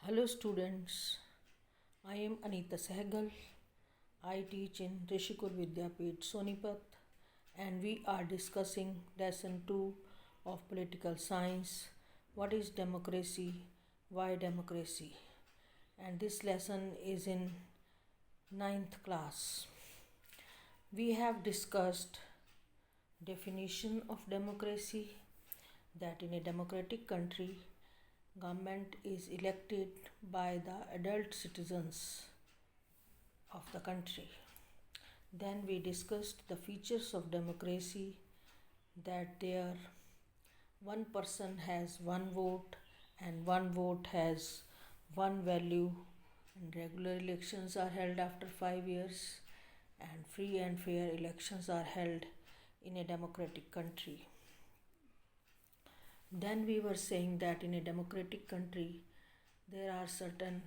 Hello students, I am Anita Sehgal. I teach in Rishikur Vidyapit Sonipat and we are discussing lesson 2 of political science. What is democracy? Why democracy? And this lesson is in ninth class. We have discussed definition of democracy, that in a democratic country government is elected by the adult citizens of the country. Then we discussed the features of democracy, that there one person has one vote and one vote has one value, and regular elections are held after 5 years and free and fair elections are held in a democratic country. Then we were saying that in a democratic country there are certain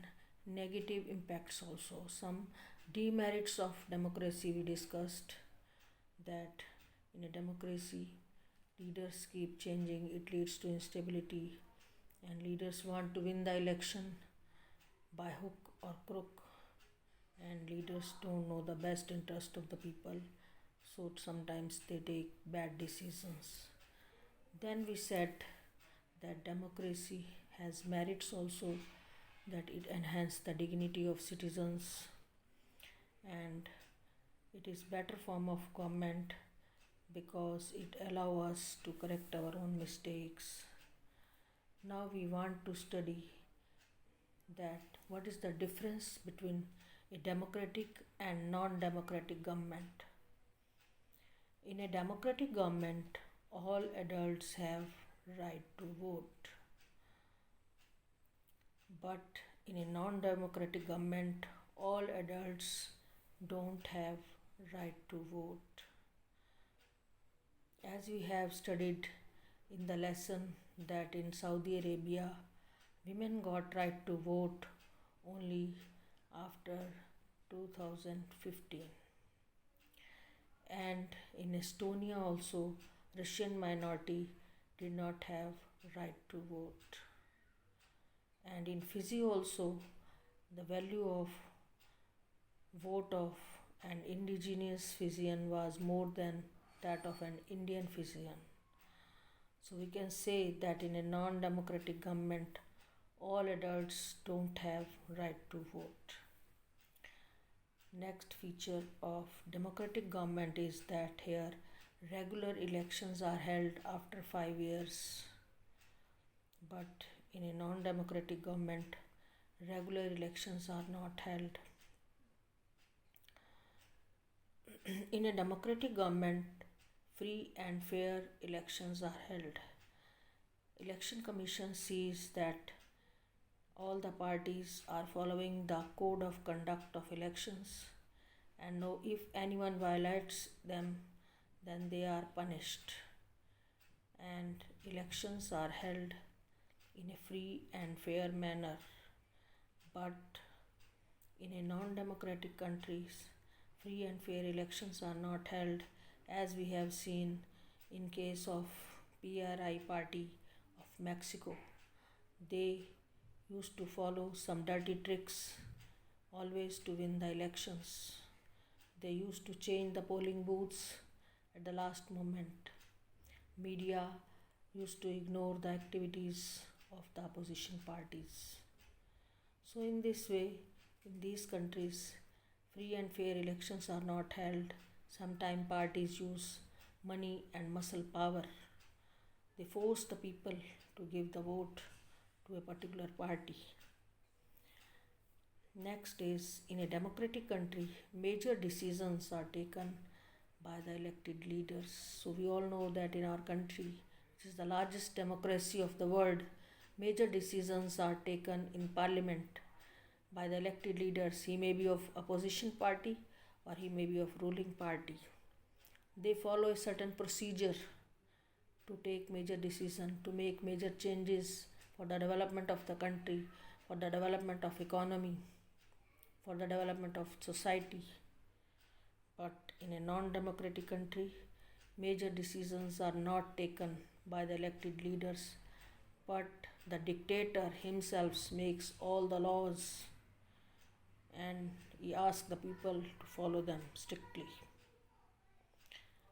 negative impacts also. Some demerits of democracy we discussed, that in a democracy leaders keep changing, it leads to instability, and leaders want to win the election by hook or crook, and leaders don't know the best interest of the people, so sometimes they take bad decisions. Then we said that democracy has merits also, that it enhances the dignity of citizens and it is better form of government because it allows us to correct our own mistakes. Now we want to study that what is the difference between a democratic and non-democratic government. In a democratic government, all adults have right to vote, but in a non-democratic government all adults don't have right to vote. As we have studied in the lesson that in Saudi Arabia women got right to vote only after 2015, and in Estonia also Russian minority did not have right to vote, and in Fiji also the value of vote of an indigenous Fijian was more than that of an Indian Fijian. So we can say that in a non-democratic government all adults don't have right to vote. Next feature of democratic government is that here regular elections are held after 5 years, but in a non-democratic government regular elections are not held. In a democratic government free and fair elections are held. Election Commission sees that all the parties are following the code of conduct of elections, and know if anyone violates them then they are punished, and elections are held in a free and fair manner. But in a non-democratic countries free and fair elections are not held, as we have seen in case of PRI party of Mexico. They used to follow some dirty tricks always to win the elections. They used to change the polling booths at the last moment. Media used to ignore the activities of the opposition parties. So in this way, in these countries, free and fair elections are not held. Sometimes parties use money and muscle power. They force the people to give the vote to a particular party. Next is, in a democratic country, major decisions are taken by the elected leaders. So we all know that in our country, which is the largest democracy of the world, major decisions are taken in parliament by the elected leaders. He may be of opposition party or he may be of ruling party. They follow a certain procedure to take major decision, to make major changes for the development of the country, for the development of economy, for the development of society. But in a non-democratic country, major decisions are not taken by the elected leaders, but the dictator himself makes all the laws and he asks the people to follow them strictly.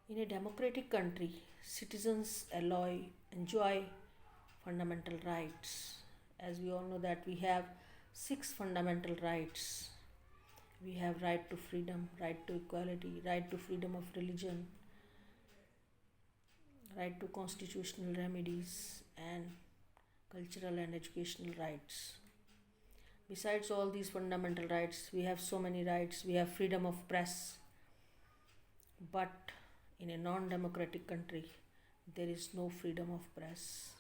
In a democratic country, citizens enjoy fundamental rights. As we all know that we have six fundamental rights. We have right to freedom, right to equality, right to freedom of religion, right to constitutional remedies, and cultural and educational rights. Besides all these fundamental rights, we have so many rights. We have freedom of press. But in a non democratic country, there is no freedom of press.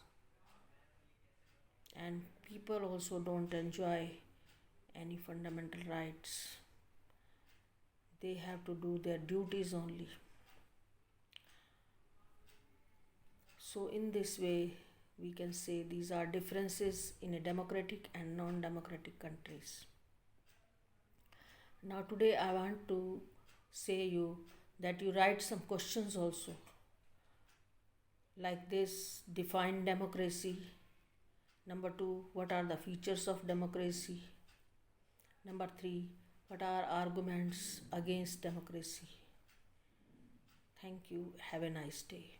And people also don't enjoy any fundamental rights. They have to do their duties only. So, in this way, we can say these are differences in a democratic and non democratic countries. Now, today I want to say you that you write some questions also, like this: define democracy. Number 2, what are the features of democracy? Number 3, what are arguments against democracy? Thank you. Have a nice day.